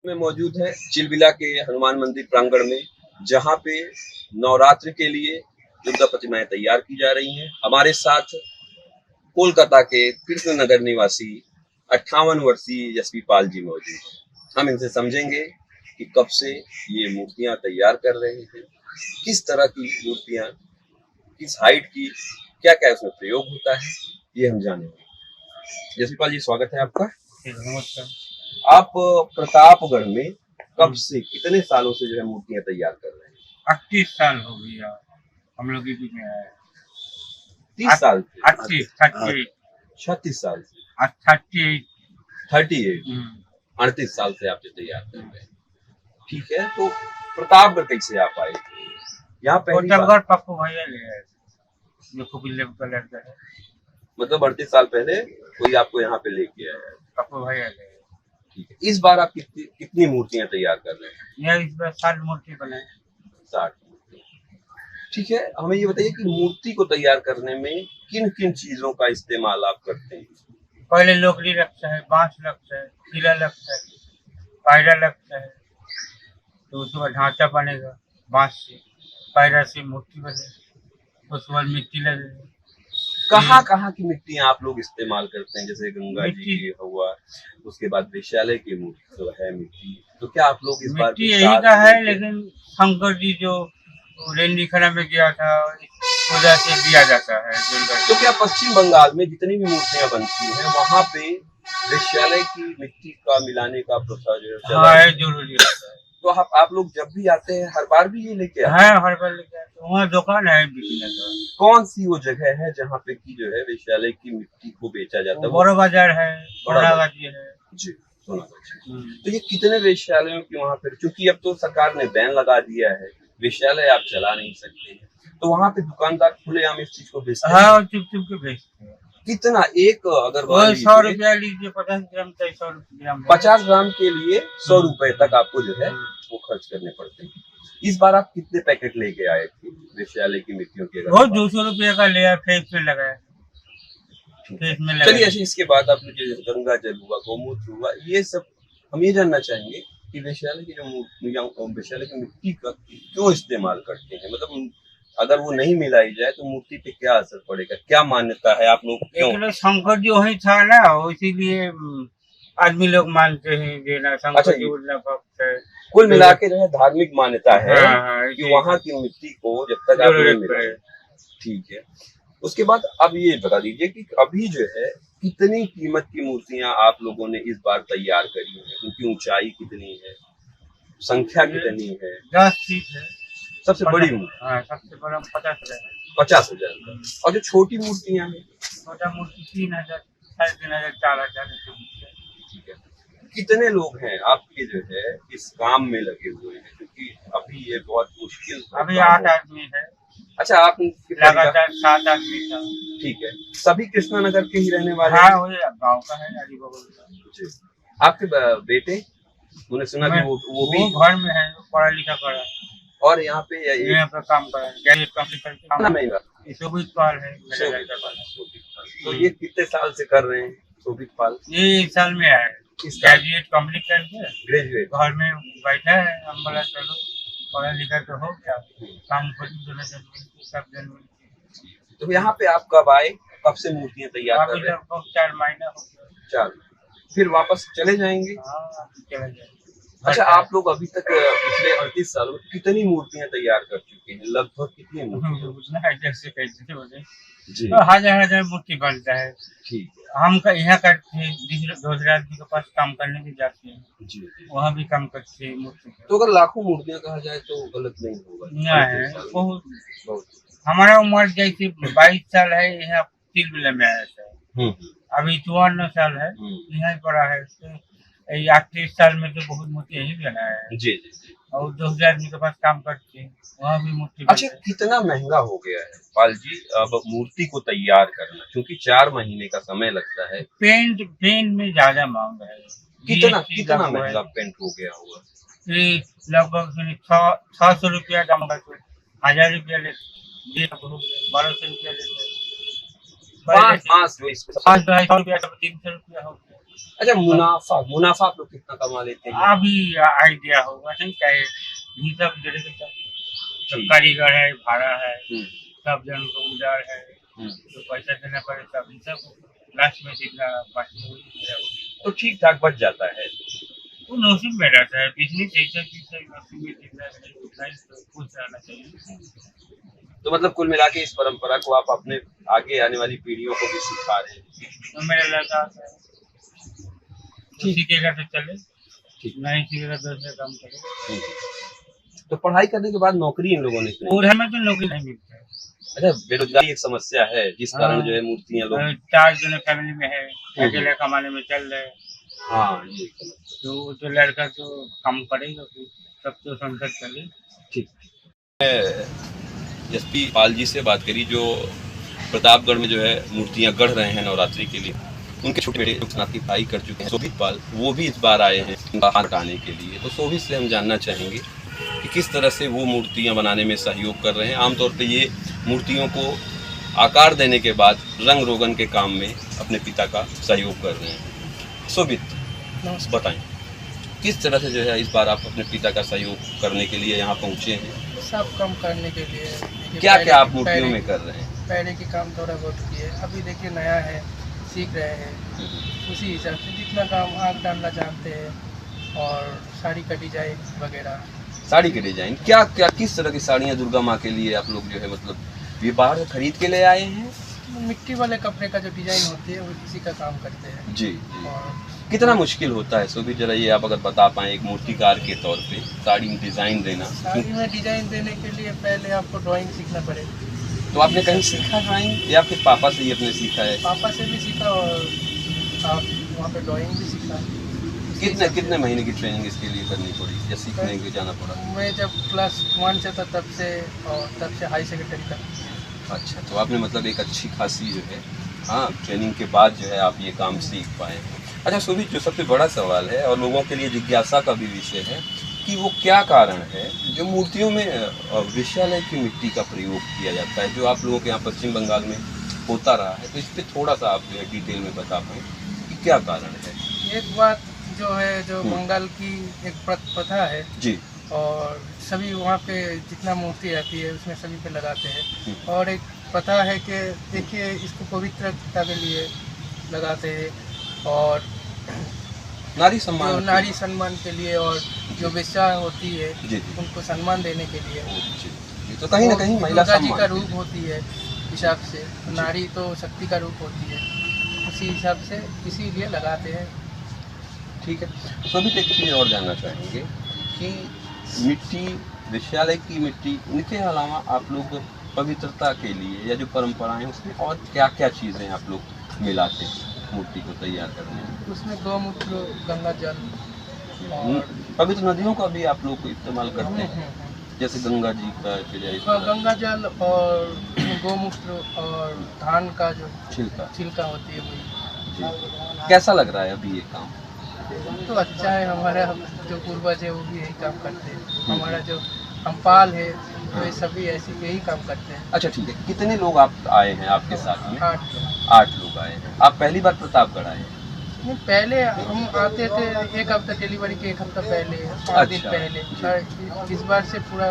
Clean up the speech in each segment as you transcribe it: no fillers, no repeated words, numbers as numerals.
में मौजूद है चिलबिला के हनुमान मंदिर प्रांगण में, जहां पे नवरात्र के लिए दुर्गा प्रतिमाएं तैयार की जा रही हैं। हमारे साथ कोलकाता के कृष्ण नगर निवासी 58 वर्षीय यशवी पाल जी मौजूद हैं। हम इनसे समझेंगे कि कब से ये मूर्तियां तैयार कर रहे हैं, किस तरह की मूर्तियां, किस हाइट की, क्या क्या उसमें प्रयोग होता है, ये हम जानेंगे। यशवी पाल जी, स्वागत है आपका। नमस्कार। आप प्रतापगढ़ में कब से, कितने सालों से जो है मूर्तियां तैयार कर रहे हैं? 38 साल हो गया हम लोग भी में आए। 30 साल से? 38 38 36 साल से? 38 38 38 साल से आप जो तैयार कर रहे हैं, ठीक है। तो प्रतापगढ़ कैसे आप आए? यहाँ पहली बार? पप्पू भैया ले आए, जो कुपिल्ले का लड़का है। मतलब 38 साल पहले कोई आपको यहाँ पे लेके आया है? पप्पू भैया ले आए। ठीक है। इस बार आप कितनी मूर्तियां तैयार कर रहे हैं? यह इस बार 60 मूर्ति बनाए। 60 मूर्ति। ठीक है। हमें ये बताइए कि मूर्ति को तैयार करने में किन किन चीजों का इस्तेमाल आप करते हैं? पहले लोकड़ी लगता है, बांस लगता है, किला लगता है, पायरा लगता है, तो उसके बाद ढांचा बनेगा बांस से, पायरा से मूर्ति बनेगी, उसके बाद मिट्टी लगेगी। कहाँ कहाँ की मिट्टियां आप लोग इस्तेमाल करते हैं? जैसे गंगा जी की हुआ, उसके बाद वैशाली की मूर्ति तो है मिट्टी, तो क्या आप लोग इस बार मिट्टी यही का है, लेकिन शंकर जी जो रेंडीखरा में गया था उधर से दिया जाता है। तो क्या पश्चिम बंगाल में जितनी भी मूर्तियां बनती हैं वहाँ पे वैशाली की मिट्टी का मिलाने का प्रथा जो है जरूरी है? तो आप लोग जब भी आते हैं हर बार भी ये लेके आते हैं? हर बार लेके आते हैं। वहाँ दुकान है बिकने का। कौन सी वो जगह है जहाँ पे की जो है वैशाली की मिट्टी को बेचा जाता है? बड़ा बाजार है, सोनागाछी है जी, सोनागाछी। तो ये कितने वैशालियों की वहाँ पे, क्योंकि अब तो सरकार ने बैन लगा दिया है, वैशाली आप चला नहीं सकते हैं, तो वहाँ पे दुकानदार खुलेआम इस चीज को बेचते हैं? हाँ, चुप चुप के बेचते हैं। कितना एक अगर 100 रुपया लीजिए, 50 ग्राम तो 100 ग्राम, 50 ग्राम के लिए 100 रुपए तक आपको जो है वो खर्च करने पड़ते हैं। इस बार आप कितने पैकेट लेके आए थे वैशाली की मिट्टियों के? वो 200 रुपये का लिया, फेस पे लगाया। चलिए, अच्छा, इसके बाद आप मुझे गंगा जल हुआ, गौमूत्र हुआ, ये सब हम ये जानना चाहेंगे कि वैशाली की जो वैशाली की मिट्टी का क्यों इस्तेमाल करते हैं? मतलब अगर वो नहीं मिलाई जाए तो मूर्ति पे क्या असर पड़ेगा, क्या मान्यता है आप लोग क्यों? शंकर जी वही था ना, इसीलिए आदमी लोग मानते हैं देना। शंकर जी उतना भक्त है। कुल मिला के जो है धार्मिक मान्यता है कि वहाँ की मिट्टी को जब तक आप नहीं मिलाए। ठीक है। उसके बाद अब ये बता दीजिए कि अभी जो है कितनी कीमत की मूर्तियां आप लोगों ने इस बार तैयार करी है? उनकी ऊंचाई कितनी है, संख्या कितनी है? 10 फीट है सबसे बड़ी मूर्ति। सबसे बड़ा 50,000। 50,000। और जो छोटी मूर्तियां हैं? छोटा मूर्ति 3,000, 3,500, 4,000। ठीक है। कितने लोग हैं आपके जो है इस काम में लगे हुए हैं, क्योंकि अभी ये बहुत मुश्किल? अभी 8 आदमी है। अच्छा, आप लगातार 7 आदमी था। ठीक है। सभी कृष्णा नगर के ही रहने वाले? हाँ, वही गाँव का है, अलीबाग का। आपके बेटे, मैंने सुना कि वो भी घर में है, पढ़ा लिखा करा, और यहाँ पे काम करा है। शोभित पाल है। तो ये कितने साल से कर रहे हैं शोभित पाल? ये इस साल में आया है, ग्रेजुएट कंप्लीट करके ग्रेजुएट घर में बैठा है। हम बोला चलो पढ़ा लिखा तो हो गया, काम सब जनवरी। तो यहाँ पे आप कब आए, कब से मूर्तियाँ तैयार कर रहे हैं? लगभग 4 महीना हो गया। 4। फिर वापस चले जाएंगे? हाँ, चले जाएंगे। अच्छा, आप लोग अभी तक पिछले 38 सालों में कितनी मूर्तियां तैयार कर चुके हैं? लगभग कितनी मूर्तियां? जैसे कैसे बोले जी, तो हजार मूर्ति बनता है। ठीक है। हम यहाँ करते हैं, दूसरे आदमी के पास काम करने भी जाते हैं, जी, वहाँ भी काम करते हैं मूर्ति। तो अगर लाखों मूर्तियां कहा जाए तो गलत नहीं होगा? नहीं, बहुत। हमारा उम्र जैसे 22 साल है, यहाँ तिलबिला में आया था। अभी 54 साल है, यहाँ पड़ा है। 38 साल में तो बहुत मूर्ति यही बना है। जी जी जी। और 2 आदमी के पास काम करते हैं, वहाँ भी मूर्ति। अच्छा, कितना महंगा हो गया है पाल जी अब मूर्ति को तैयार करना, क्योंकि 4 महीने का समय लगता है। पेंट में ज्यादा मांग है। कितना महंगा पेंट हो गया होगा? लगभग 600 रुपया का, 1000 रुपया लेते, 1200 रुपया लेते, 500 रुपया, 300 रुपया हो गया। अच्छा, मुनाफा आप लोग कितना कमा लेते हैं? अभी आइडिया होगा नहीं क्या है, हिसाब दे रहे थे। सब कारीगर है, भाड़ा है, सब जन को उधार है, तो पैसा देना पड़े तब सब लास्ट में जितना बाकी तो ठीक ठाक बच जाता है। वो नौसिब में रहता है, बिजनेस ऐसा चीज है नौसिब में जितना है उतना ही तो खुश रहना चाहिए। तो मतलब कुल मिला के इस परंपरा को आप अपने आगे आने वाली पीढ़ियों को भी सिखा रहे हैं। तो मेरा लड़का सीखेगा तो चले, नहीं सीखेगा तो ऐसे काम करे। तो पढ़ाई करने के बाद नौकरी इन लोगों ने क्यों नहीं? और हमें तो नौकरी नहीं मिलता है। अच्छा, बेरोजगारी एक समस्या है जिस कारण जो है मूर्तियां लोग 4 जने फैमिली में है, अकेले कमाने में चल रहे। हाँ, ये तो लड़का तो काम करेगा, फिर सब तो संसद चले। ठीक। एसपी पाल जी से बात करी जो प्रतापगढ़ में जो है मूर्तियां गढ़ रहे हैं नवरात्रि के लिए। उनके छोटे बेटे लोकनाथ की पढ़ाई कर चुके हैं शोभित पाल, वो भी इस बार आए हैं उनका हाथ हटाने के लिए। तो शोभित से हम जानना चाहेंगे कि किस तरह से वो मूर्तियां बनाने में सहयोग कर रहे हैं। आमतौर पे ये मूर्तियों को आकार देने के बाद रंग रोगन के काम में अपने पिता का सहयोग कर रहे हैं। शोभित, बताएं किस तरह से जो है इस बार आप अपने पिता का सहयोग करने के लिए यहाँ पहुँचे हैं? सब कम करने के लिए। क्या क्या आप मूर्तियों में कर रहे हैं? पहले की काम थोड़ा बहुत किए, अभी देखिए नया है, सीख रहे हैं। उसी हिसाब से जितना काम आग डालना जानते हैं और साड़ी का डिजाइन वगैरह। साड़ी के डिजाइन क्या क्या किस तरह की साड़ियाँ दुर्गा माँ के लिए आप लोग जो है मतलब ये बाहर खरीद के ले आए हैं? मिट्टी वाले कपड़े का जो डिजाइन होती है वो इसी का काम करते हैं। जी। और कितना मुश्किल होता है सो जरा ये आप अगर बता पाएं एक मूर्तिकार के तौर पे साड़ी में डिजाइन देना। साड़ी में डिजाइन देने के लिए पहले आपको ड्राइंग सीखना पड़ेगा। तो आपने कहीं सीखा ड्राइंग या फिर पापा से ही अपने सीखा है? पापा से भी सीखा और वहाँ पे ड्राइंग भी सीखा। कितने महीने की ट्रेनिंग इसके लिए करनी पड़ी या सीखने के जाना पड़ा? मैं जब क्लास 1 से था तब से हाई सेकेंडरी तक। अच्छा, तो आपने मतलब एक अच्छी खासी जो है हाँ ट्रेनिंग के बाद जो है आप ये काम सीख पाए। अच्छा शोभित, जो सबसे बड़ा सवाल है और लोगों के लिए जिज्ञासा का भी विषय है कि वो क्या कारण है जो मूर्तियों में विषालय की मिट्टी का प्रयोग किया जाता है जो आप लोगों के यहाँ पश्चिम बंगाल में होता रहा है। तो इस पर थोड़ा सा आप जो है डिटेल में बता पाएँ कि क्या कारण है? एक बात जो है जो बंगाल की एक प्रथा है जी, और सभी वहाँ पे जितना मूर्ति रहती है उसमें सभी पे लगाते हैं। और एक प्रथा है कि देखिए इसको पवित्रता के लिए लगाते हैं और नारी सम्मान के लिए और जो वेश्या होती है जी, उनको सम्मान देने के लिए। जी, तो कहीं ना कहीं महिला जी का रूप होती है हिसाब से, नारी तो शक्ति का रूप होती है, उसी हिसाब से इसीलिए लगाते हैं। ठीक है। तो अभी एक चीज़ और जानना चाहेंगे कि मिट्टी विश्यालय की मिट्टी इनके अलावा आप लोग पवित्रता के लिए या जो परंपराएं उसमें और क्या क्या चीज़ें आप लोग मिलाते हैं मूर्ति को तैयार करने में? उसमें गौमूत्र, गंगा जल और पवित्र नदियों का भी आप लोग इस्तेमाल करते हैं जैसे गंगा जी का गंगा जल और गौमूत्र और धान का जो छिलका होती है वही। कैसा लग रहा है अभी ये काम? तो अच्छा है, हमारा जो पूर्वज है वो भी यही काम करते हैं। हमारा जो हमपाल है तो ये सभी ऐसे यही काम करते हैं। अच्छा ठीक है। कितने लोग आप आए हैं आपके साथ में? 8 लोग आए हैं। आप पहली बार प्रतापगढ़ आए हैं? नहीं, पहले हम आते थे एक हफ्ता, डिलीवरी के एक हफ्ता पहले, 5 दिन पहले। इस बार से पूरा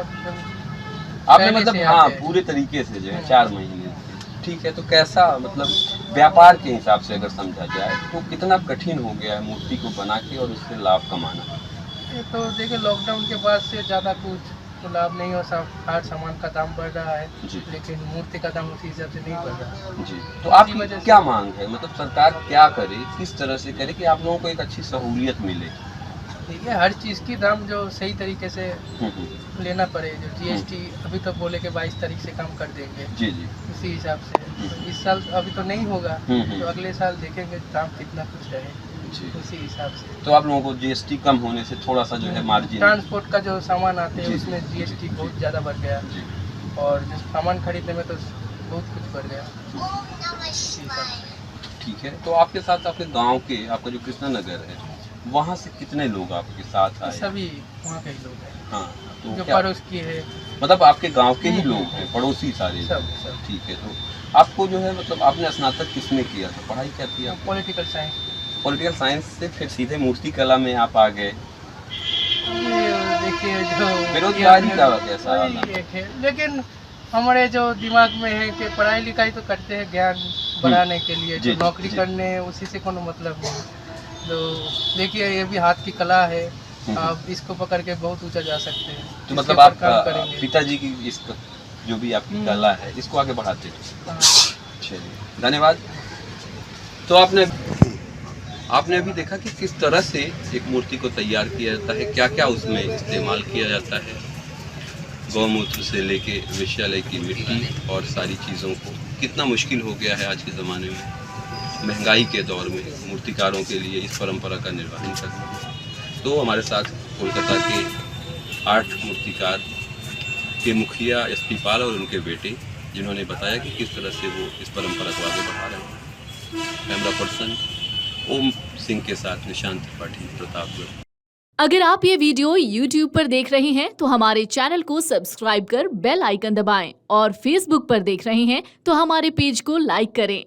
आपने मतलब हाँ पूरे तरीके से जो है 4 महीने। ठीक है। तो कैसा मतलब व्यापार के हिसाब से अगर समझा जाए तो कितना कठिन हो गया है मूर्ति को बना के और उससे लाभ कमाना? तो देखिए लॉकडाउन के बाद से ज़्यादा कुछ तो लाभ नहीं हो, हर सामान का दाम बढ़ रहा है लेकिन मूर्ति का दाम उसी हिसाब से नहीं बढ़ रहा जी। तो आपकी क्या मांग है, मतलब सरकार क्या करे, किस तरह से करे कि आप लोगों को एक अच्छी सहूलियत मिले? ठीक है, हर चीज़ की दाम जो सही तरीके से लेना पड़े। जो जीएसटी अभी तो बोले कि 22 तारीख से काम कर देंगे जी, उसी हिसाब से। तो इस साल अभी तो नहीं होगा तो अगले साल देखेंगे दाम कितना कुछ रहे उसी हिसाब से। तो आप लोगों को जीएसटी कम होने से थोड़ा सा जो है मार्जिन, ट्रांसपोर्ट का जो सामान आते हैं उसमें जीएसटी बहुत ज़्यादा बढ़ गया और जो सामान खरीदने में तो बहुत कुछ बढ़ गया इसी हिसाब से। ठीक है। तो आपके साथ आपके गांव के आपका जो कृष्णा नगर है वहाँ से कितने लोग आपके साथ आए? सभी वहाँ के लोग हैं। हाँ, तो जो पड़ोस की है, मतलब आपके गांव के ही लोग हैं, पड़ोसी सारे सब। ठीक है। तो आपको जो है मतलब आपने स्नातक किसमें किया था, पढ़ाई क्या थी? Political science. पॉलिटिकल साइंस से फिर सीधे मूर्ति कला में आप आ गए। देखिए जो बेरोजगारी का कैसा वही हाल है? एक है, लेकिन हमारे जो दिमाग में है कि पढ़ाई लिखाई तो करते हैं ज्ञान बढ़ाने के लिए, जी, जो नौकरी जी। करने उसी से कोनो मतलब नहीं। तो देखिए ये भी हाथ की कला है, आप इसको पकड़ के बहुत ऊंचा जा सकते हैं। तो इसके मतलब ऊपर आप काम करेंगे। पिताजी की इस जो भी आपकी कला है इसको आगे बढ़ाते हैं। हाँ। चलिए धन्यवाद। तो आपने अभी देखा कि किस तरह से एक मूर्ति को तैयार किया जाता है, क्या क्या उसमें इस्तेमाल किया जाता है। गौमूत्र से लेके वेश्यालय की मिट्टी और सारी चीज़ों को कितना मुश्किल हो गया है आज के ज़माने में, महंगाई के दौर में मूर्तिकारों के लिए इस परंपरा का निर्वहन करना। तो हमारे साथ कोलकाता के 8 मूर्तिकार के मुखिया एसपी पाल और उनके बेटे, जिन्होंने बताया कि किस तरह से वो इस परंपरा को आगे बढ़ा रहे हैं। कैमरा पर्सन ओम सिंह के साथ निशांत त्रिपाठी, प्रतापगढ़। अगर आप ये वीडियो YouTube पर देख रहे हैं तो हमारे चैनल को सब्सक्राइब कर बेल आइकन दबाएं और Facebook पर देख रहे हैं तो हमारे पेज को लाइक करें।